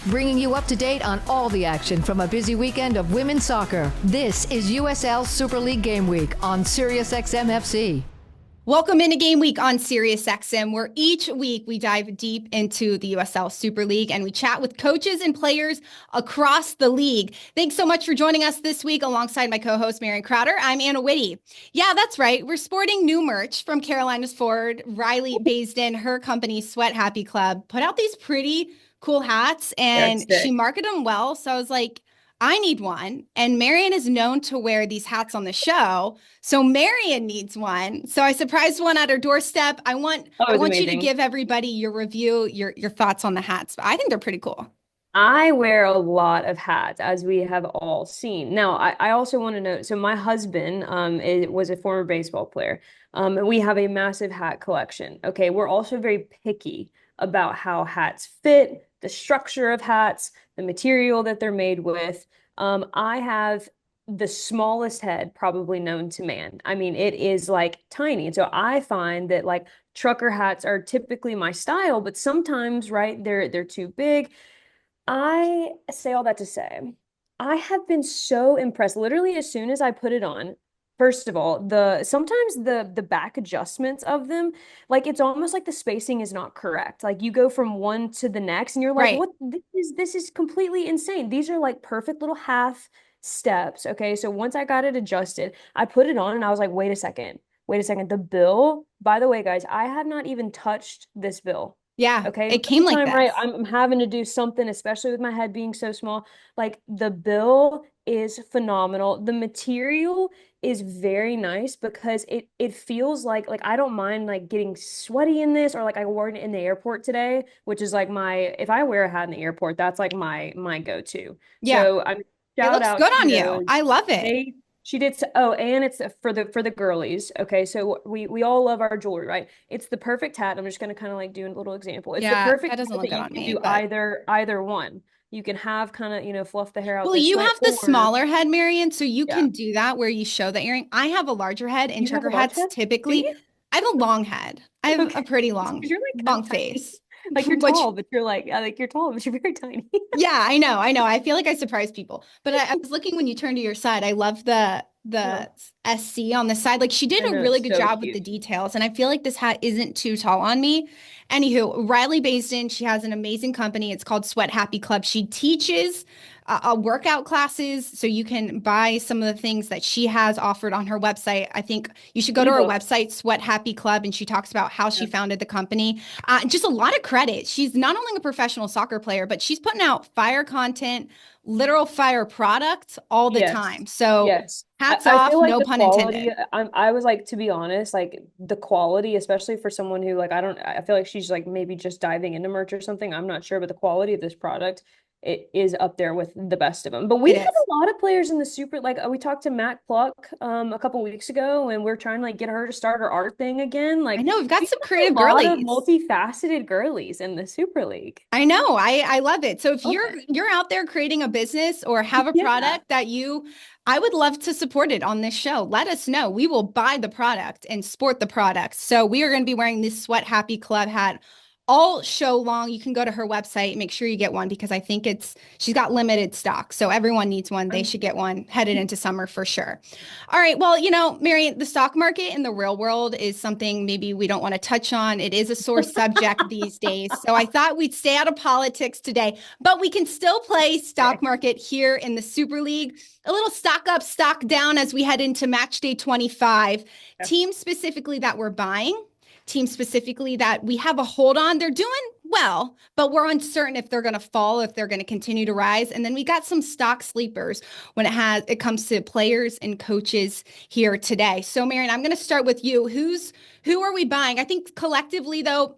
bringing you up to date on all the action from a busy weekend of women's soccer. This is USL Super League Game Week on SiriusXM FC. Welcome into Game Week on SiriusXM, where each week we dive deep into the USL Super League and we chat with coaches and players across the league. Thanks so much for joining us this week alongside my co-host Marion Crowder. I'm Anna Witte. Yeah, that's right. We're sporting new merch from Carolina's forward Riley Baisden. Her company, Sweat Happy Club, put out these pretty cool hats and she marketed them well. So I was like, I need one. And Marion is known to wear these hats on the show. So Marion needs one. So I surprised one at her doorstep. I want you to give everybody your review, your thoughts on the hats. I think they're pretty cool. I wear a lot of hats, as we have all seen. Now, I also want to note, so my husband was a former baseball player, and we have a massive hat collection. Okay, we're also very picky about how hats fit, the structure of hats, the material that they're made with. I have the smallest head probably known to man. I mean, it is like tiny. And so I find that like trucker hats are typically my style, but sometimes, right, they're too big. I say all that to say, I have been so impressed. Literally, as soon as I put it on, first of all, sometimes the back adjustments of them, like it's almost like the spacing is not correct. Like you go from one to the next, and you're like, right. "What? This is completely insane." These are like perfect little half steps. Okay, so once I got it adjusted, I put it on, and I was like, "Wait a second, wait a second." The bill, by the way, guys, I have not even touched this bill. Yeah, okay. it came like this. Right, I'm having to do something, especially with my head being so small. Like the bill is phenomenal. The material is very nice because it feels like I don't mind like getting sweaty in this, or like I wore it in the airport today, which is like if I wear a hat in the airport, that's like my go-to. Yeah. So I'm it looks good on you. I love it. She did. Oh, and it's for the girlies. Okay, so we all love our jewelry, right? It's the perfect hat. I'm just gonna kind of like do a little example. It's the perfect that doesn't hat look that good you on can me, do either one. You can have kind of, fluff the hair out. Well, this you way, have the or smaller head, Marion, so you can do that where you show the earring. I have a larger head, and You have trucker a large hats head? Do typically, you? I have a long head. I have a pretty long, You're like long tiny. face. Like you're Which, tall, but you're like you're tall, but you're very tiny. yeah, I know. I feel like I surprise people. But I was looking when you turn to your side. I love the SC on the side. Like she did I a know, really it's good so job with cute. the details. And I feel like this hat isn't too tall on me. Anywho, Riley Baisden, she has an amazing company. It's called Sweat Happy Club. She teaches workout classes, so you can buy some of the things that she has offered on her website. I think you should go to her website, Sweat Happy Club, and she talks about how she founded the company. Just a lot of credit. She's not only a professional soccer player, but she's putting out fire content, literal fire products all the time. So hats I off, feel like no the pun quality, intended. I was like, to be honest, like the quality, especially for someone who like, I feel like she's like maybe just diving into merch or something. I'm not sure, but the quality of this product, it is up there with the best of them. But we have a lot of players in the super, like we talked to Matt Pluck a couple weeks ago, and we're trying to like get her to start her art thing again. Like I know we've got some have creative a lot girlies, of multifaceted girlies in the Super League. I know. I love it. So if you're out there creating a business or have a product that I would love to support it on this show. Let us know. We will buy the product and sport the product. So we are going to be wearing this Sweat Happy Club hat all show long. You can go to her website, make sure you get one because I think she's got limited stock. So everyone needs one. They should get one headed into summer for sure. All right. Well, Marion, the stock market in the real world is something maybe we don't want to touch on. It is a sore subject these days. So I thought we'd stay out of politics today, but we can still play stock market here in the Super League. A little stock up, stock down as we head into match day 25. Teams specifically that we're buying, teams specifically that we have a hold on. They're doing well, but we're uncertain if they're going to fall, if they're going to continue to rise. And then we got some stock sleepers when it comes to players and coaches here today. So Marion, I'm going to start with you. Who are we buying? I think collectively though,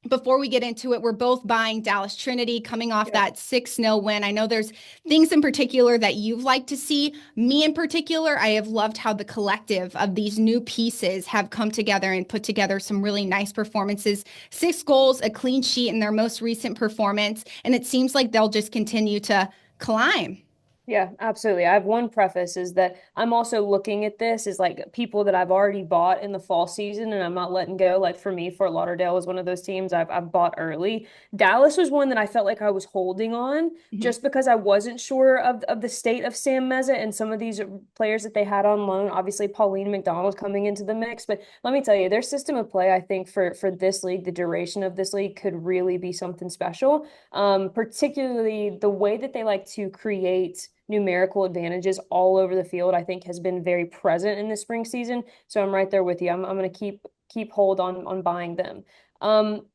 before we get into it, we're both buying Dallas Trinity coming off that 6-0 win. I know there's things in particular that you've liked to see. Me in particular, I have loved how the collective of these new pieces have come together and put together some really nice performances. 6 goals, a clean sheet in their most recent performance, and it seems like they'll just continue to climb. Yeah, absolutely. I have one preface is that I'm also looking at this as like people that I've already bought in the fall season and I'm not letting go. Like for me, Fort Lauderdale was one of those teams I've bought early. Dallas was one that I felt like I was holding on Mhm. just because I wasn't sure of the state of Sam Meza and some of these players that they had on loan. Obviously, Pauline McDonald coming into the mix, but let me tell you, their system of play, I think for this league, the duration of this league could really be something special. Particularly the way that they like to create numerical advantages all over the field, I think has been very present in the spring season. So I'm right there with you. I'm going to keep hold on buying them. Um,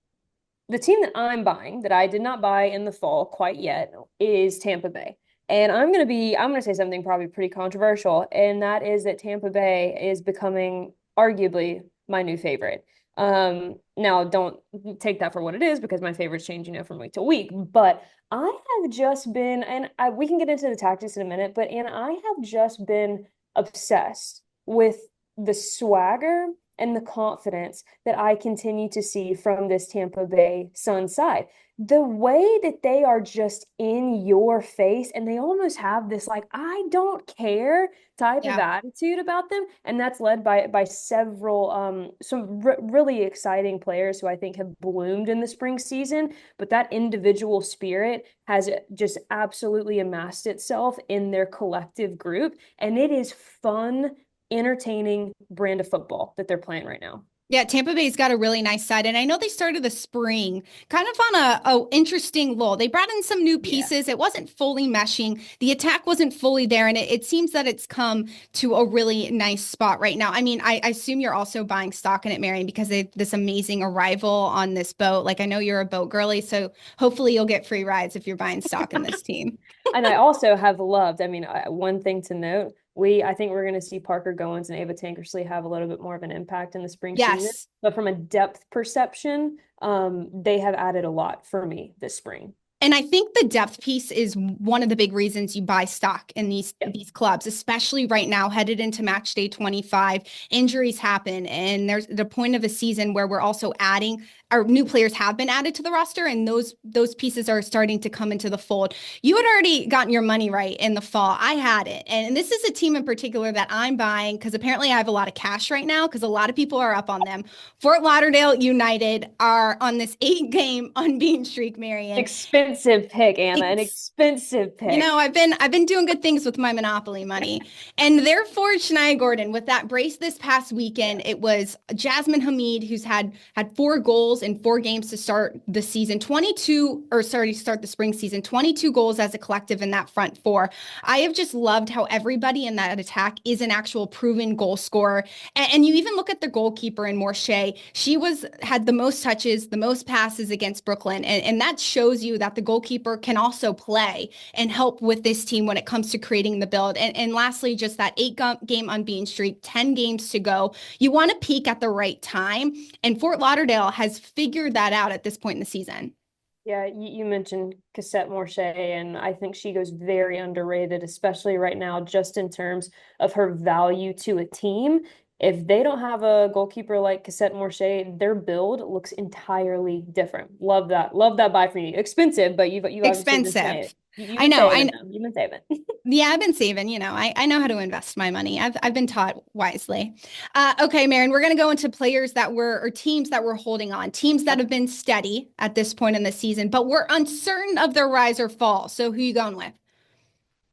the team that I'm buying that I did not buy in the fall quite yet is Tampa Bay. And I'm going to say something probably pretty controversial, and that is that Tampa Bay is becoming arguably my new favorite. Now don't take that for what it is because my favorites change, from week to week, but I have just been, and we can get into the tactics in a minute, but and I have just been obsessed with the swagger and the confidence that I continue to see from this Tampa Bay Sun side. The way that they are just in your face and they almost have this like I don't care type of Yeah. attitude about them, and that's led by several some really exciting players who I think have bloomed in the spring season, but that individual spirit has just absolutely amassed itself in their collective group, and it is fun, entertaining brand of football that they're playing right now. Yeah, Tampa Bay's got a really nice side, and I know they started the spring kind of on a interesting lull. They brought in some new Yeah. pieces. It wasn't fully meshing. The attack wasn't fully there, and it seems that it's come to a really nice spot right now. I mean, I assume you're also buying stock in it, Marion, because they this amazing arrival on this boat. Like I know you're a boat girly, so hopefully you'll get free rides if you're buying stock in this team. And I also have loved, one thing to note, I think we're going to see Parker Goins and Ava Tankersley have a little bit more of an impact in the spring season. Yes. But from a depth perception, they have added a lot for me this spring. And I think the depth piece is one of the big reasons you buy stock in Yeah. these clubs, especially right now, headed into match day 25. Injuries happen, and there's the point of a season where we're also adding our new players have been added to the roster, and those pieces are starting to come into the fold. You had already gotten your money right in the fall. I had it, and this is a team in particular that I'm buying because apparently I have a lot of cash right now because a lot of people are up on them. Fort Lauderdale United are on this 8-game unbeaten streak, Marion. Expensive pick, Anna, an It's expensive pick. I've been doing good things with my Monopoly money. And therefore Shania Gordon with that brace this past Yeah. weekend, it was Jasmine Hamid who's had 4 goals in 4 games to start the season, 22 or sorry, to start the spring season, 22 goals as a collective in that front four. I have just loved how everybody in that attack is an actual proven goal scorer. And you even look at the goalkeeper in Morshea. She had the most touches, the most passes against Brooklyn. And that shows you that the goalkeeper can also play and help with this team when it comes to creating the build. And lastly, just that 8-game unbeaten streak, 10 games to go. You want to peak at the right time. And Fort Lauderdale has figured that out at this point in the season. Yeah, you mentioned Cassette Morche, and I think she goes very underrated, especially right now, just in terms of her value to a team. If they don't have a goalkeeper like Cassette Morche, their build looks entirely different. Love that. Love that buy for you. Expensive, but you've obviously been saving. Expensive. You've I been know. saving them. You've been saving. Yeah, I've been saving, I know how to invest my money. I've been taught wisely. Okay, Marion, we're going to go into players or teams that we're holding on, teams that have been steady at this point in the season, but we're uncertain of their rise or fall. So who you going with?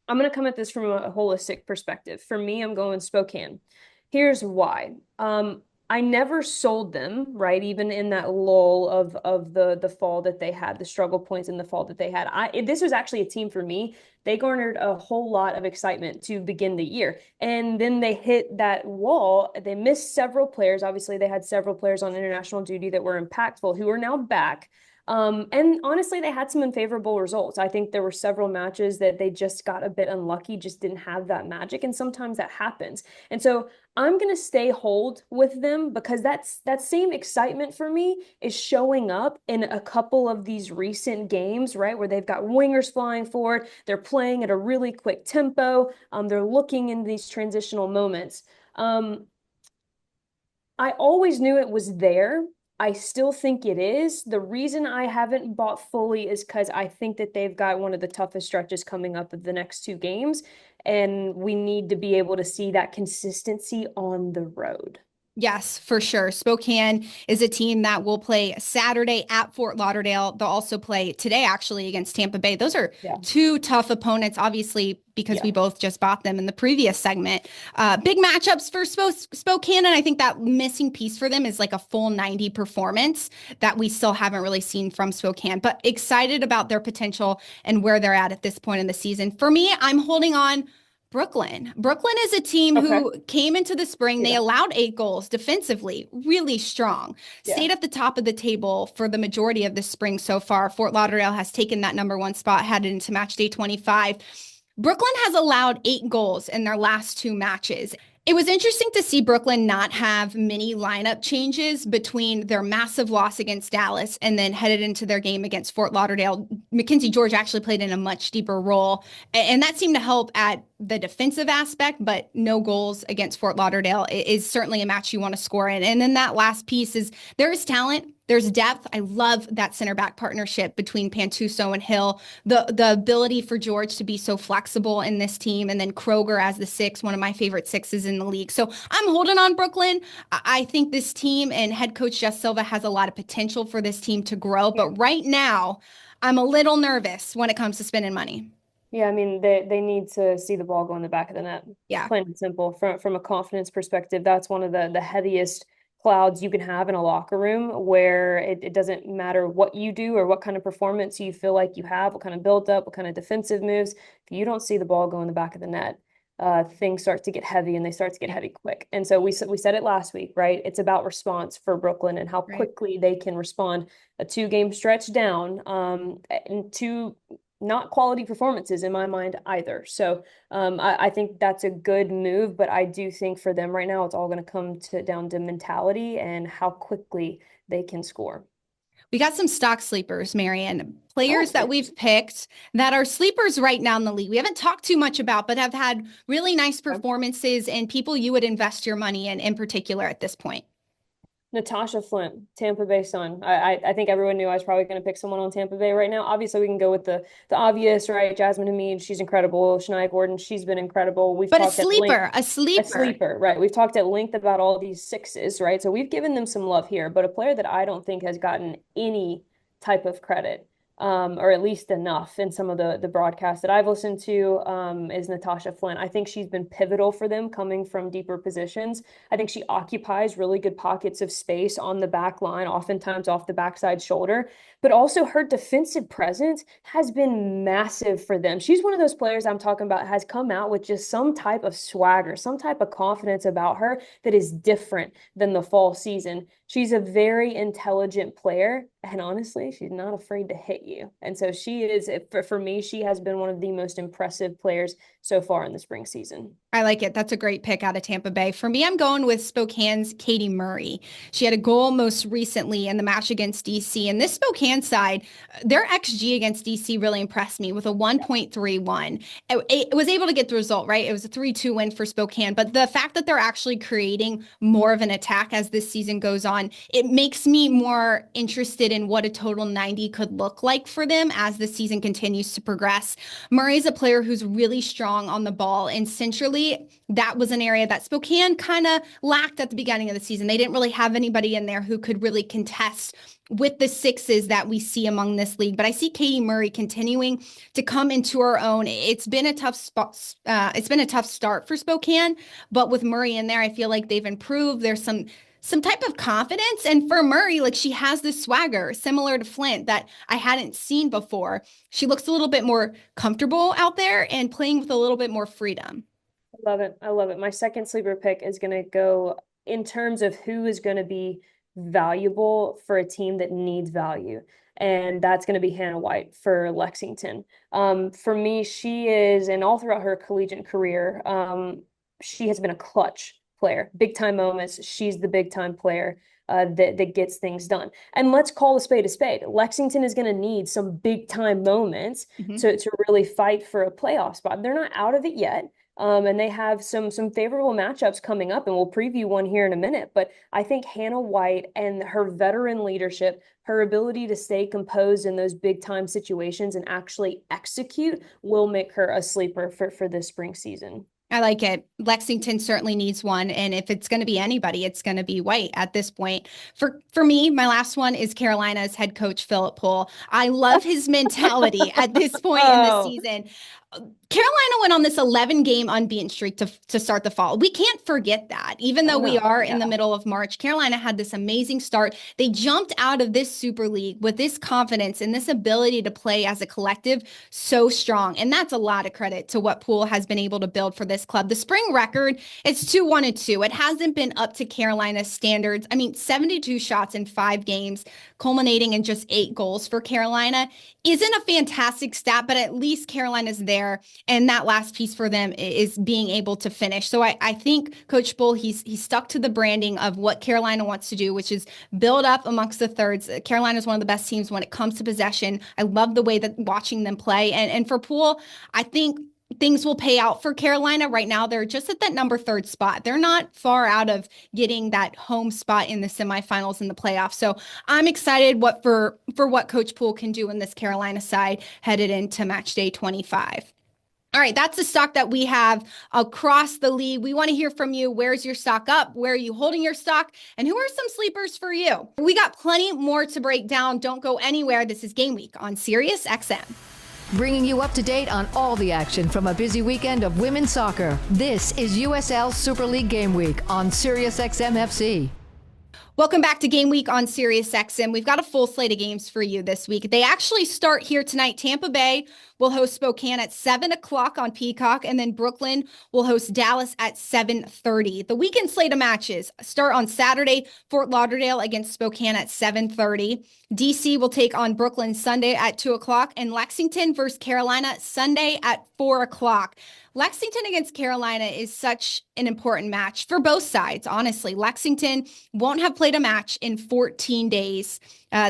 I'm going to come at this from a holistic perspective. For me, I'm going Spokane. Here's why. I never sold them, right? Even in that lull of the fall that they had, the struggle points in the fall that they had. This was actually a team for me. They garnered a whole lot of excitement to begin the year. And then they hit that wall. They missed several players. Obviously, they had several players on international duty that were impactful who are now back. And honestly, they had some unfavorable results. I think there were several matches that they just got a bit unlucky, just didn't have that magic. And sometimes that happens. And so I'm going to stay hold with them because that same excitement for me is showing up in a couple of these recent games, right? Where they've got wingers flying forward. They're playing at a really quick tempo. They're looking in these transitional moments. I always knew it was there I still think it is. The reason I haven't bought fully is because I think that they've got one of the toughest stretches coming up of the next two games, and we need to be able to see that consistency on the road. Yes, for sure. Spokane is a team that will play Saturday at Fort Lauderdale. They'll also play today, actually, against Tampa Bay. Those are Yeah. two tough opponents, obviously, because we Yeah. both just bought them in the previous segment. Big matchups for Spokane. And I think that missing piece for them is like a full 90 performance that we still haven't really seen from Spokane. But excited about their potential and where they're at this point in the season. For me, I'm holding on Brooklyn. Brooklyn is a team Okay. who came into the spring. They Yeah. allowed 8 goals defensively, really strong. Yeah. Stayed at the top of the table for the majority of the spring so far. Fort Lauderdale has taken that #1 spot, headed into match day 25. Brooklyn has allowed 8 goals in their last 2 matches. It was interesting to see Brooklyn not have many lineup changes between their massive loss against Dallas and then headed into their game against Fort Lauderdale. Mackenzie George actually played in a much deeper role, and that seemed to help at the defensive aspect, but no goals against Fort Lauderdale is certainly a match you want to score in. And then that last piece is there is talent. There's depth. I love that center back partnership between Pantuso and Hill. The ability for George to be so flexible in this team, and then Kroger as the 6, one of my favorite 6s in the league. So I'm holding on Brooklyn. I think this team and head coach Jess Silva has a lot of potential for this team to grow. But right now, I'm a little nervous when it comes to spending money. Yeah, I mean they need to see the ball go in the back of the net. Yeah. Plain and simple. From a confidence perspective, that's one of the heaviest clouds you can have in a locker room, where it doesn't matter what you do or what kind of performance you feel like you have, what kind of build up, what kind of defensive moves. If you don't see the ball go in the back of the net, things start to get heavy, and they start to get heavy quick. And so we said it last week, right? It's about response for Brooklyn and how quickly they can respond. A 2-game stretch down, and two not quality performances in my mind either. So I think that's a good move, but I do think for them right now, it's all going to come down to mentality and how quickly they can score. We got some stock sleepers, Marion, players that we've picked that are sleepers right now in the league. We haven't talked too much about, but have had really nice performances and people you would invest your money in particular at this point. Natasha Flint, Tampa Bay Sun. I think everyone knew I was probably going to pick someone on Tampa Bay right now. Obviously, we can go with the obvious, right? Jasmine Hamid, she's incredible. Shania Gordon, she's been incredible. But a sleeper, right? We've talked at length about all these 6s, right? So we've given them some love here, but a player that I don't think has gotten any type of credit, or at least enough in some of the broadcasts that I've listened to, is Natasha Flint. I think she's been pivotal for them coming from deeper positions. I think she occupies really good pockets of space on the back line, oftentimes off the backside shoulder, but also her defensive presence has been massive for them. She's one of those players I'm talking about has come out with just some type of swagger, some type of confidence about her that is different than the fall season. She's a very intelligent player, and honestly, she's not afraid to hit you. And so she is, for me, she has been one of the most impressive players so far in the spring season. I like it. That's a great pick out of Tampa Bay. For me, I'm going with Spokane's Katie Murray. She had a goal most recently in the match against DC. And this Spokane side, their XG against DC really impressed me with a 1.31. It was able to get the result, right? It was a 3-2 win for Spokane. But the fact that they're actually creating more of an attack as this season goes on, it makes me more interested in what a total 90 could look like for them as the season continues to progress. Murray's a player who's really strong on the ball, and centrally, that was an area that Spokane kind of lacked at the beginning of the season. They didn't really have anybody in there who could really contest with the 6s that we see among this league. But I see Katie Murray continuing to come into her own. It's been a tough spot. It's been a tough start for Spokane, but with Murray in there, I feel like they've improved. There's some type of confidence. And for Murray, like, she has this swagger similar to Flint that I hadn't seen before. She looks a little bit more comfortable out there and playing with a little bit more freedom. I love it. I love it. My second sleeper pick is going to go in terms of who is going to be valuable for a team that needs value. And that's going to be Hannah White for Lexington. For me, she is, and all throughout her collegiate career, she has been a clutch player. Big time moments. She's the big time player that gets things done. And let's call a spade a spade. Lexington is going to need some big time moments to really fight for a playoff spot. They're not out of it yet. And they have some favorable matchups coming up, and we'll preview one here in a minute. But I think Hannah White and her veteran leadership, her ability to stay composed in those big time situations and actually execute will make her a sleeper for this spring season. I like it. Lexington certainly needs one. And if it's going to be anybody, it's going to be White at this point. For me, my last one is Carolina's head coach, Philip Poole. I love his mentality at this point in the season. Carolina went on this 11-game unbeaten streak to start the fall. We can't forget that. Even though we are in the middle of March, Carolina had this amazing start. They jumped out of this Super League with this confidence and this ability to play as a collective so strong. And that's a lot of credit to what Poole has been able to build for this club. The spring record, it's 2-1-2. It hasn't been up to Carolina's standards. I mean, 72 shots in 5 games, culminating in just 8 goals for Carolina isn't a fantastic stat, but at least Carolina's there. And that last piece for them is being able to finish. So I think Coach Bull, he's stuck to the branding of what Carolina wants to do, which is build up amongst the thirds. Carolina is one of the best teams when it comes to possession. I love the way that watching them play. And for Poole, I think things will pay out for Carolina. Right now, they're just at that number 3 spot. They're not far out of getting that home spot in the semifinals in the playoffs. So I'm excited for what Coach Poole can do in this Carolina side headed into match day 25. All right, that's the stock that we have across the league. We want to hear from you. Where's your stock up? Where are you holding your stock? And who are some sleepers for you? We got plenty more to break down. Don't go anywhere. This is Game Week on Sirius XM. Bringing you up to date on all the action from a busy weekend of women's soccer. This is USL Super League Game Week on Sirius XM FC. Welcome back to Game Week on Sirius XM. We've got a full slate of games for you this week. They actually start here tonight. Tampa Bay will host Spokane at 7 o'clock on Peacock, and then Brooklyn will host Dallas at 7:30. The weekend slate of matches start on Saturday, Fort Lauderdale against Spokane at 7:30. DC will take on Brooklyn Sunday at 2 o'clock, and Lexington versus Carolina Sunday at 4 o'clock. Lexington against Carolina is such an important match for both sides, honestly. Lexington won't have played a match in 14 days.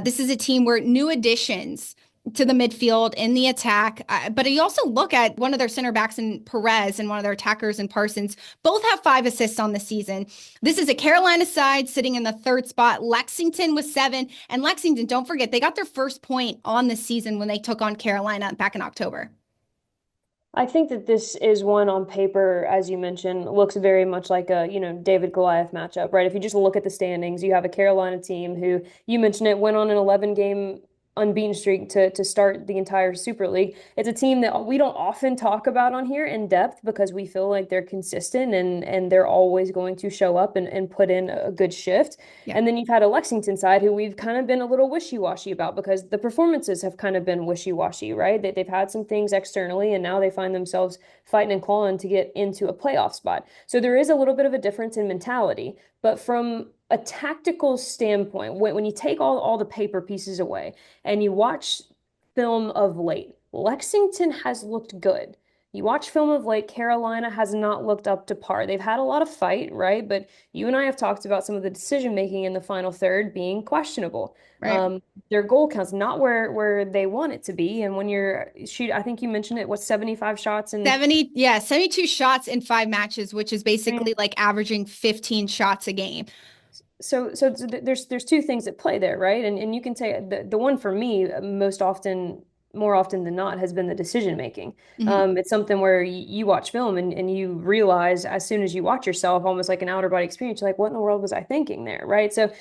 This is a team where new additions to the midfield in the attack. But you also look at one of their center backs in Perez and one of their attackers in Parsons. Both have 5 assists on the season. This is a Carolina side sitting in the 3rd spot. Lexington with 7. And Lexington, don't forget, they got their first point on the season when they took on Carolina back in October. I think that this is one on paper, as you mentioned, looks very much like a, David Goliath matchup, right? If you just look at the standings, you have a Carolina team who, you mentioned it, went on an 11-game unbeaten streak to start the entire Super League. It's a team that we don't often talk about on here in depth because we feel like they're consistent and they're always going to show up and put in a good shift. Yeah. And then you've had a Lexington side who we've kind of been a little wishy-washy about because the performances have kind of been wishy-washy, right? They've had some things externally and now they find themselves fighting and clawing to get into a playoff spot. So there is a little bit of a difference in mentality, but from a tactical standpoint, when you take all the paper pieces away and you watch film of late, Lexington has looked good. You watch film of late, Carolina has not looked up to par. They've had a lot of fight, right? But you and I have talked about some of the decision making in the final third being questionable. Right. Their goal count's not where they want it to be. And when you're I think you mentioned it, 75 shots and 72 shots in 5 matches, which is basically like averaging 15 shots a game. So there's 2 things at play there, right? And you can say the one for me more often than not has been the decision making. Mm-hmm. It's something where you watch film and you realize as soon as you watch yourself, almost like an outer body experience, you're like, what in the world was I thinking there, right? So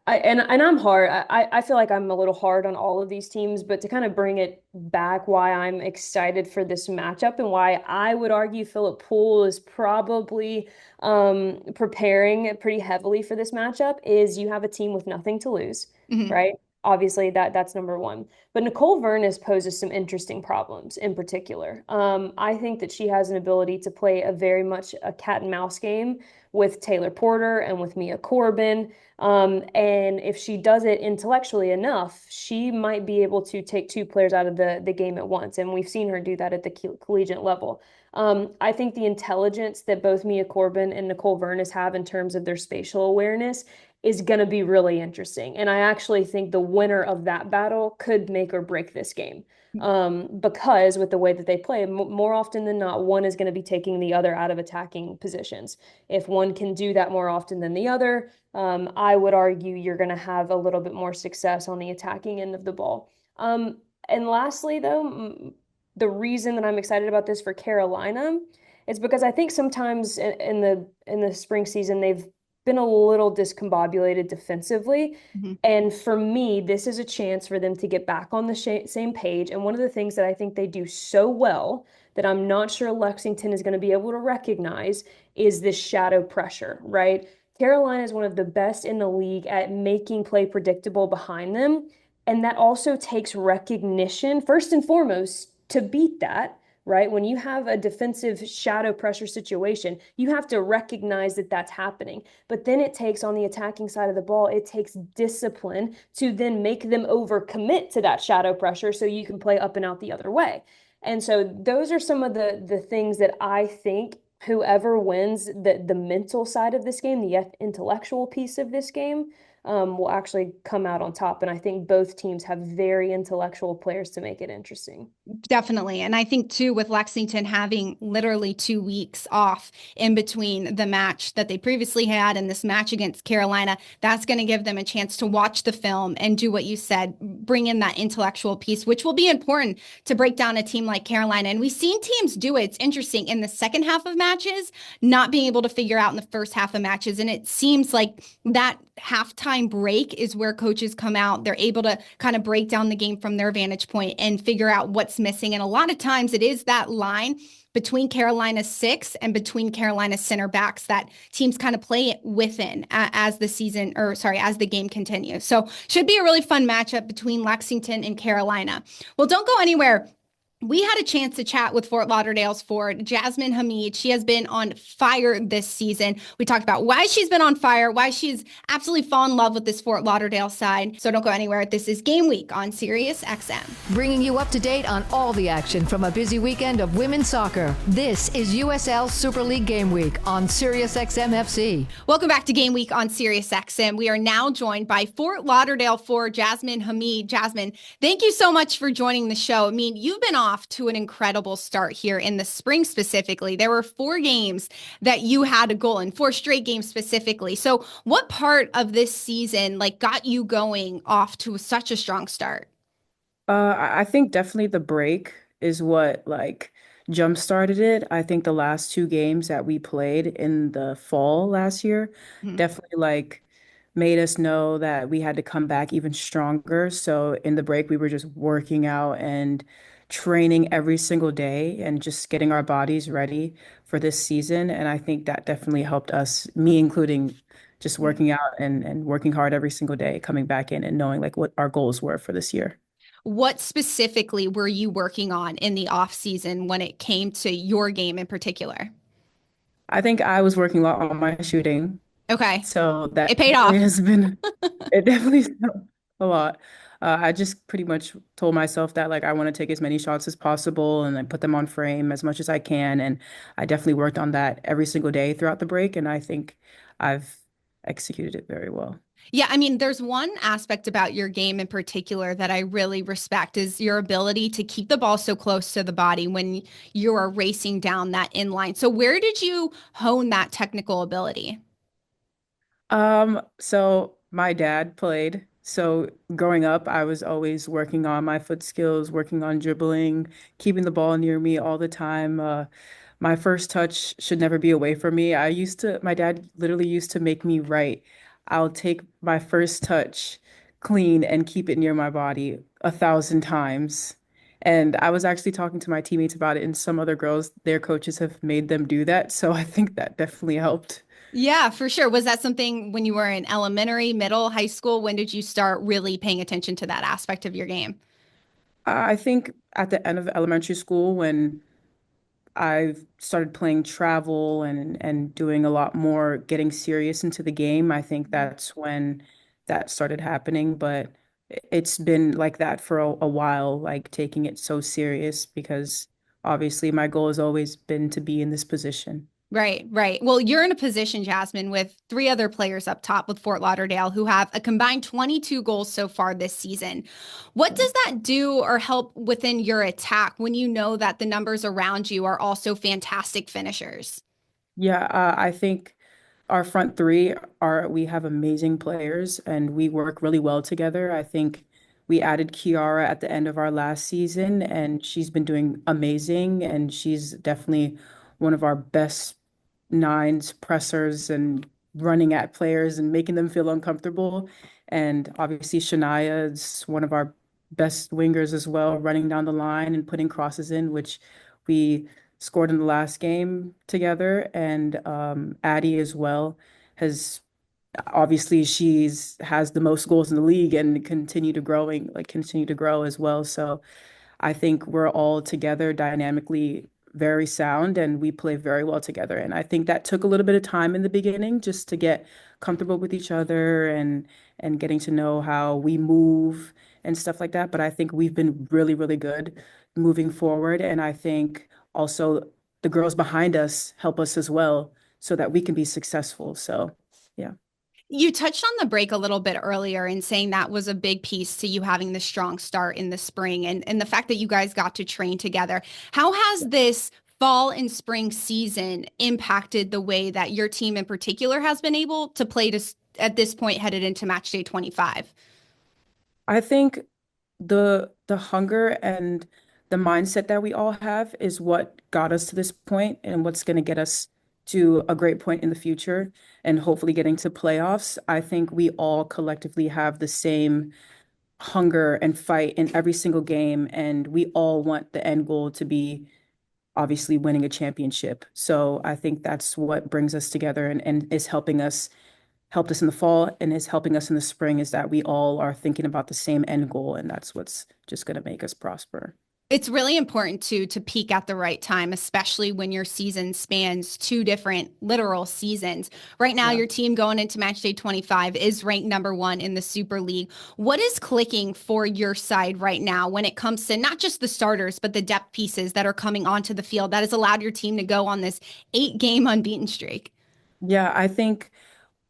I'm hard. I feel like I'm a little hard on all of these teams, but to kind of bring it back, why I'm excited for this matchup and why I would argue Philip Poole is probably preparing pretty heavily for this matchup is you have a team with nothing to lose, mm-hmm. right? Obviously, that's number one. But Nicole Vernis poses some interesting problems in particular. I think that she has an ability to play very much a cat and mouse game with Taylor Porter and with Mia Corbin. And if she does it intellectually enough, she might be able to take 2 players out of the game at once. And we've seen her do that at the collegiate level. I think the intelligence that both Mia Corbin and Nicole Vernis have in terms of their spatial awareness is going to be really interesting. And I actually think the winner of that battle could make or break this game. Because with the way that they play, more often than not, one is going to be taking the other out of attacking positions. If one can do that more often than the other, I would argue you're going to have a little bit more success on the attacking end of the ball. And lastly, though, the reason that I'm excited about this for Carolina is because I think sometimes in the spring season they've been a little discombobulated defensively. Mhm. And for me, this is a chance for them to get back on the same page. And one of the things that I think they do so well that I'm not sure Lexington is going to be able to recognize is this shadow pressure, right? Carolina is one of the best in the league at making play predictable behind them. And that also takes recognition, first and foremost, to beat that, right? When you have a defensive shadow pressure situation, you have to recognize that that's happening. But then it takes on the attacking side of the ball, it takes discipline to then make them overcommit to that shadow pressure so you can play up and out the other way. And so those are some of the things that I think whoever wins the mental side of this game, the intellectual piece of this game, will actually come out on top. And I think both teams have very intellectual players to make it interesting. Definitely. And I think too, with Lexington having literally 2 weeks off in between the match that they previously had and this match against Carolina, that's going to give them a chance to watch the film and do what you said, bring in that intellectual piece, which will be important to break down a team like Carolina. And we've seen teams do it. It's interesting in the second half of matches, not being able to figure out in the first half of matches. And it seems like that halftime break is where coaches come out. They're able to kind of break down the game from their vantage point and figure out what's missing. And a lot of times it is that line between Carolina's six and between Carolina's center backs that teams kind of play within as the season, or sorry, as the game continues. So should be a really fun matchup between Lexington and Carolina. Well, don't go anywhere. We had a chance to chat with Fort Lauderdale's forward, Jasmine Hamid. She has been on fire this season. We talked about why she's been on fire, why she's absolutely fallen in love with this Fort Lauderdale side. So don't go anywhere. This is Game Week on Sirius XM. Bringing you up to date on all the action from a busy weekend of women's soccer. This is USL Super League Game Week on Sirius XM FC. Welcome back to Game Week on Sirius XM. We are now joined by Fort Lauderdale forward Jasmine Hamid. Jasmine, thank you so much for joining the show. I mean, you've been off to an incredible start here in the spring specifically. There were 4 games that you had a goal in, 4 straight games specifically. So what part of this season got you going off to such a strong start? I think definitely the break is what jump started it. I think the last 2 games that we played in the fall last year Mhm. definitely made us know that we had to come back even stronger. So in the break, we were just working out and training every single day and just getting our bodies ready for this season. And I think that definitely helped us, me including, just working out and working hard every single day, coming back in and knowing what our goals were for this year. What specifically were you working on in the off season when it came to your game in particular? I think I was working a lot on my shooting. Okay. So that It paid definitely off. has been, it definitely helped a lot. I just pretty much told myself that I want to take as many shots as possible and then put them on frame as much as I can. And I definitely worked on that every single day throughout the break. And I think I've executed it very well. Yeah, I mean, there's one aspect about your game in particular that I really respect is your ability to keep the ball so close to the body when you are racing down that inline. So where did you hone that technical ability? So my dad played. So growing up, I was always working on my foot skills, working on dribbling, keeping the ball near me all the time. My first touch should never be away from me. My dad literally used to make me write, I'll take my first touch clean and keep it near my body 1,000 times. And I was actually talking to my teammates about it, and some other girls, their coaches have made them do that. So I think that definitely helped. Yeah, for sure. Was that something when you were in elementary, middle, high school? When did you start really paying attention to that aspect of your game? I think at the end of elementary school, when I started playing travel and doing a lot more getting serious into the game, I think that's when that started happening. But it's been like that for a while, taking it so serious because obviously my goal has always been to be in this position. Right, right. Well, you're in a position, Jasmine, with three other players up top with Fort Lauderdale who have a combined 22 goals so far this season. What Yeah. does that do or help within your attack when you know that the numbers around you are also fantastic finishers? Yeah, I think our front three we have amazing players and we work really well together. I think we added Kiara at the end of our last season and she's been doing amazing and she's definitely one of our best nines pressers and running at players and making them feel uncomfortable. And obviously Shania is one of our best wingers as well, running down the line and putting crosses in, which we scored in the last game together. And Addie as well has obviously she's has the most goals in the league and continue to grow as well. So I think we're all together dynamically very sound and we play very well together. And I think that took a little bit of time in the beginning just to get comfortable with each other and getting to know how we move and stuff like that. But I think we've been really, really good moving forward. And I think also the girls behind us help us as well so that we can be successful. So yeah. You touched on the break a little bit earlier in saying that was a big piece to you having the strong start in the spring and the fact that you guys got to train together. How has this fall and spring season impacted the way that your team in particular has been able to play to at this point headed into match day 25? I think the hunger and the mindset that we all have is what got us to this point and what's going to get us to a great point in the future and hopefully getting to playoffs. I think we all collectively have the same hunger and fight in every single game, and we all want the end goal to be obviously winning a championship. So I think that's what brings us together and is helped us in the fall and is helping us in the spring is that we all are thinking about the same end goal, and that's what's just going to make us prosper. It's really important to peak at the right time, especially when your season spans two different literal seasons. Right now, Yeah. your team going into match day 25 is ranked number one in the Super League. What is clicking for your side right now when it comes to not just the starters, but the depth pieces that are coming onto the field that has allowed your team to go on this 8-game unbeaten streak? Yeah, I think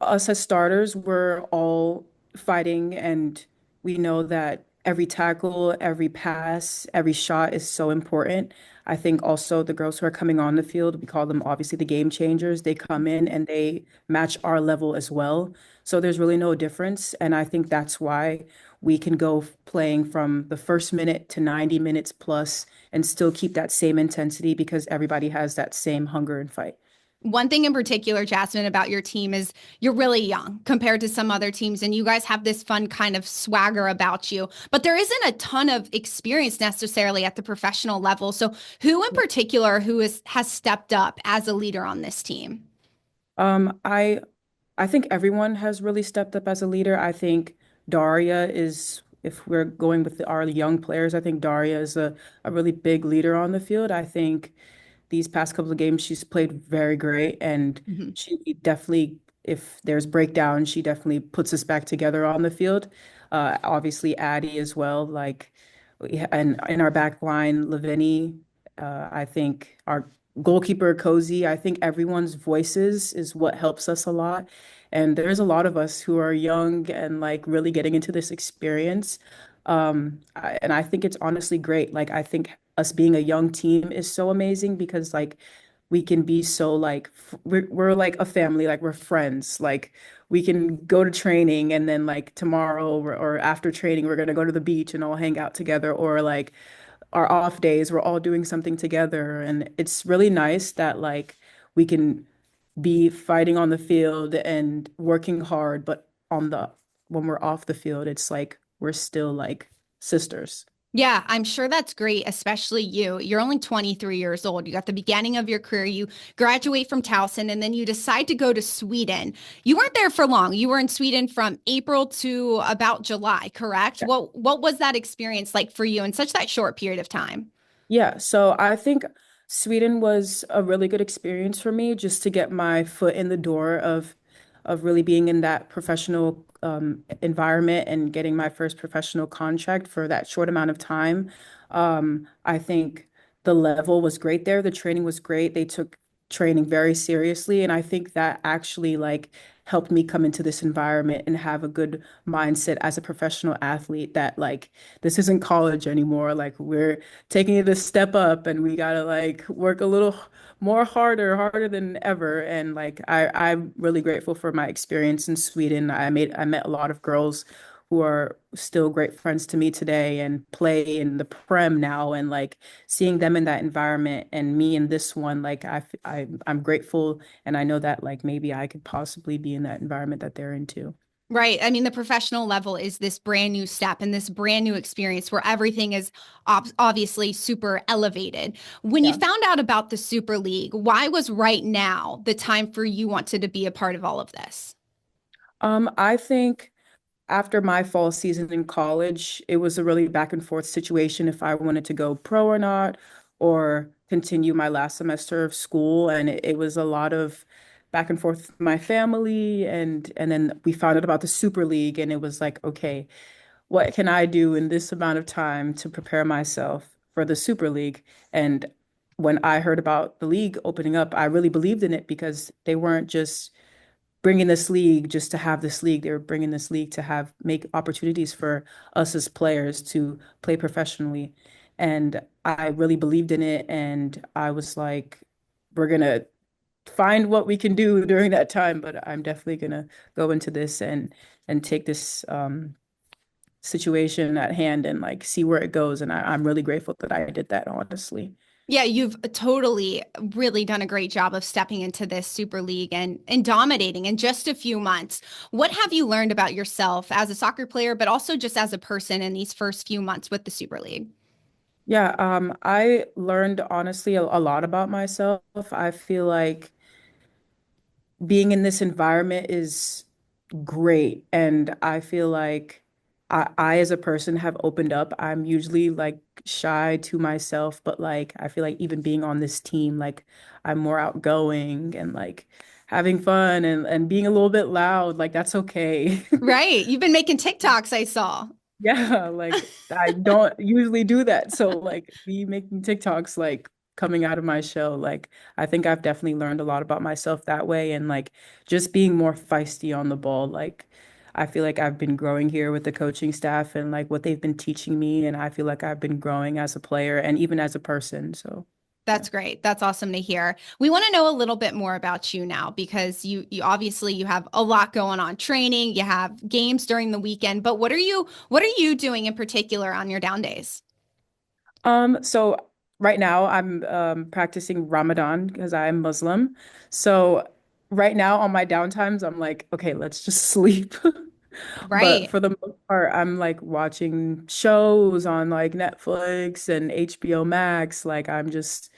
us as starters, we're all fighting, and we know that every tackle, every pass, every shot is so important. I think also the girls who are coming on the field, we call them obviously the game changers. They come in and they match our level as well. So there's really no difference. And I think that's why we can go playing from the first minute to 90 minutes plus and still keep that same intensity because everybody has that same hunger and fight. One thing in particular, Jasmine, about your team is you're really young compared to some other teams, and you guys have this fun kind of swagger about you. But there isn't a ton of experience necessarily at the professional level. So, who in particular has stepped up as a leader on this team? Um, I I think everyone has really stepped up as a leader. I think Daria is, if we're going with our young players, I think Daria is a really big leader on the field. I think these past couple of games she's played very great and Mhm. she definitely, if there's breakdown, she definitely puts us back together on the field. Obviously Addie as well, like and in our back line, Lavini, I think our goalkeeper Cozy, I think everyone's voices is what helps us a lot. And there's a lot of us who are young and like really getting into this experience. And I think it's honestly great. Like I think us being a young team is so amazing because like we can be so like we're like a family, like we're friends. Like we can go to training and then like tomorrow or after training we're gonna go to the beach and all hang out together or like our off days we're all doing something together and it's really nice that like we can be fighting on the field and working hard, but on the when we're off the field, it's like we're still like sisters. Yeah, I'm sure that's great, especially you. You're only 23 years old. You got the beginning of your career. You graduate from Towson and then you decide to go to Sweden. You weren't there for long. You were in Sweden from April to about July, correct? What was that experience like for you in such that short period of time? Yeah, so I think Sweden was a really good experience for me just to get my foot in the door of really being in that professional environment and getting my first professional contract for that short amount of time. I think the level was great there. The training was great. They took training very seriously. And I think that actually like helped me come into this environment and have a good mindset as a professional athlete that like this isn't college anymore. Like we're taking it a step up and we gotta like work a little more harder than ever. And like I'm really grateful for my experience in Sweden. I met a lot of girls who are still great friends to me today and play in the Prem now, and like seeing them in that environment and me in this one, like I'm grateful, and I know that like maybe I could possibly be in that environment that they're into. Right. I mean, the professional level is this brand new step and this brand new experience where everything is obviously super elevated. When you Yeah. found out about the Super League, why was right now the time for you wanted to be a part of all of this? I think after my fall season in college, it was a really back and forth situation if I wanted to go pro or not, or continue my last semester of school. And it was a lot of back and forth with my family. And then we found out about the Super League, and it was like, okay, what can I do in this amount of time to prepare myself for the Super League? And when I heard about the league opening up, I really believed in it because they weren't just bringing this league just to have this league. They were bringing this league to have make opportunities for us as players to play professionally. And I really believed in it. And I was like, we're gonna find what we can do during that time, but I'm definitely gonna go into this and take this situation at hand and like see where it goes. And I'm really grateful that I did that, honestly. Yeah, you've totally really done a great job of stepping into this Super League and dominating in just a few months. What have you learned about yourself as a soccer player, but also just as a person in these first few months with the Super League? Yeah, I learned honestly a lot about myself. I feel like being in this environment is great. And I feel like I, as a person, have opened up. I'm usually like shy to myself, but like I feel like even being on this team, like I'm more outgoing and like having fun and being a little bit loud. Like that's okay. Right. You've been making TikToks, I saw. Yeah, like I don't usually do that. So like me making TikToks, like coming out of my shell, like I think I've definitely learned a lot about myself that way, and like just being more feisty on the ball. Like I feel like I've been growing here with the coaching staff and like what they've been teaching me, and I feel like I've been growing as a player and even as a person. So yeah. That's great. That's awesome to hear. We want to know a little bit more about you now because you obviously you have a lot going on, training, you have games during the weekend, but what are you doing in particular on your down days? So right now I'm practicing Ramadan because I'm Muslim. So right now on my downtimes, I'm like, okay, let's just sleep. But Right. for the most part, I'm like watching shows on like Netflix and HBO Max. Like I'm just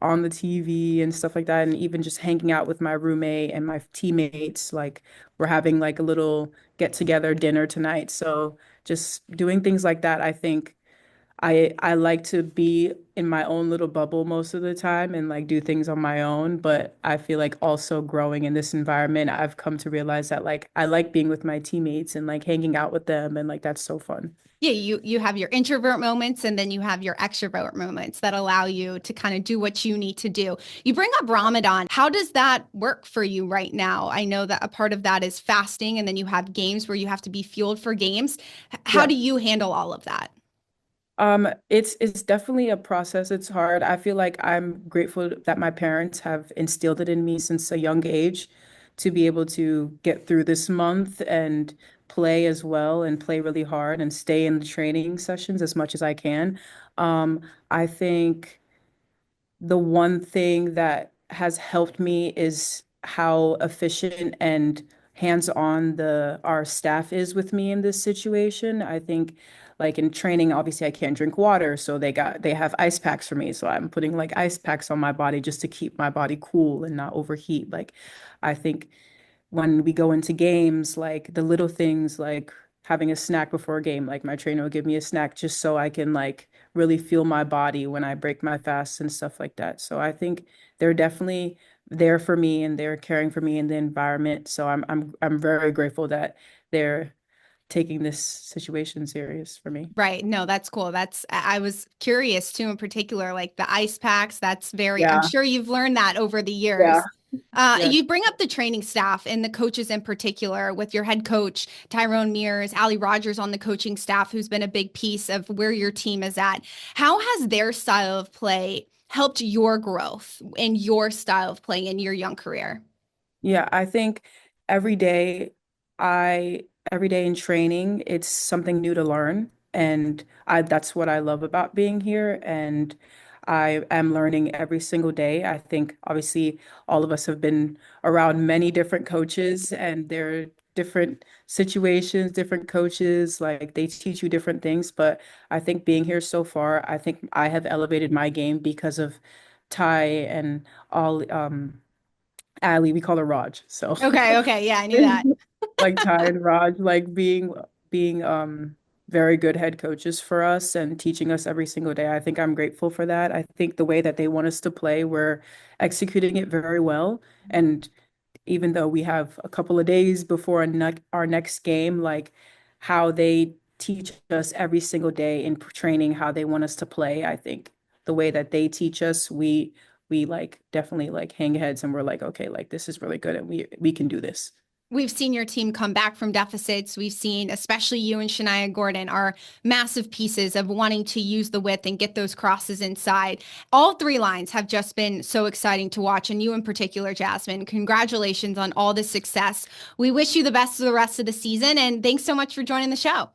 on the TV and stuff like that, and even just hanging out with my roommate and my teammates. Like we're having like a little get together dinner tonight. So just doing things like that, I think. I like to be in my own little bubble most of the time and like do things on my own, but I feel like also growing in this environment, I've come to realize that like I like being with my teammates and like hanging out with them, and like that's so fun. Yeah, you have your introvert moments and then you have your extrovert moments that allow you to kind of do what you need to do. You bring up Ramadan. How does that work for you right now? I know that a part of that is fasting and then you have games where you have to be fueled for games. How Yeah. do you handle all of that? It's definitely a process. It's hard. I feel like I'm grateful that my parents have instilled it in me since a young age to be able to get through this month and play as well and play really hard and stay in the training sessions as much as I can. Um, I think the one thing that has helped me is how efficient and hands-on the our staff is with me in this situation. I think like in training, obviously I can't drink water, so they have ice packs for me. So I'm putting like ice packs on my body just to keep my body cool and not overheat. Like I think when we go into games, like the little things like having a snack before a game, like my trainer will give me a snack just so I can like really feel my body when I break my fast and stuff like that. So I think they're definitely there for me and they're caring for me in the environment. So I'm very grateful that they're taking this situation serious for me. Right. No, that's cool. I was curious too, in particular, like the ice packs. That's I'm Yeah. sure you've learned that over the years. Yeah. Yes. You bring up the training staff and the coaches in particular with your head coach, Tyrone Mears, Ali Rogers on the coaching staff, who's been a big piece of where your team is at. How has their style of play helped your growth in your style of play in your young career? Yeah, I think every day every day in training, it's something new to learn. And that's what I love about being here. And I am learning every single day. I think obviously all of us have been around many different coaches and there are different situations, different coaches, like they teach you different things. But I think being here so far, I think I have elevated my game because of Ty and all Ali, we call her Raj. So Okay. Okay. Yeah, I knew that. like Ty and Raj, like being very good head coaches for us and teaching us every single day. I think I'm grateful for that. I think the way that they want us to play, we're executing it very well. And even though we have a couple of days before our next game, like how they teach us every single day in training, how they want us to play, I think the way that they teach us, we like definitely like hang heads and we're like, okay, like this is really good and we can do this. We've seen your team come back from deficits. We've seen, especially you and Shania Gordon, are massive pieces of wanting to use the width and get those crosses inside. All three lines have just been so exciting to watch. And you in particular, Jasmine, congratulations on all this success. We wish you the best for the rest of the season. And thanks so much for joining the show.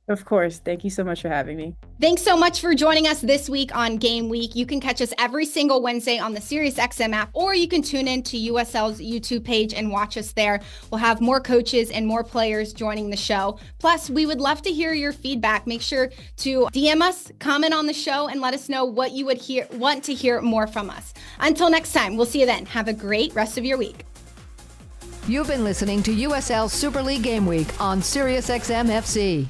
Of course. Thank you so much for having me. Thanks so much for joining us this week on Game Week. You can catch us every single Wednesday on the SiriusXM app, or you can tune in to USL's YouTube page and watch us there. We'll have more coaches and more players joining the show. Plus, we would love to hear your feedback. Make sure to DM us, comment on the show, and let us know what you would want to hear more from us. Until next time, we'll see you then. Have a great rest of your week. You've been listening to USL Super League Game Week on SiriusXM FC.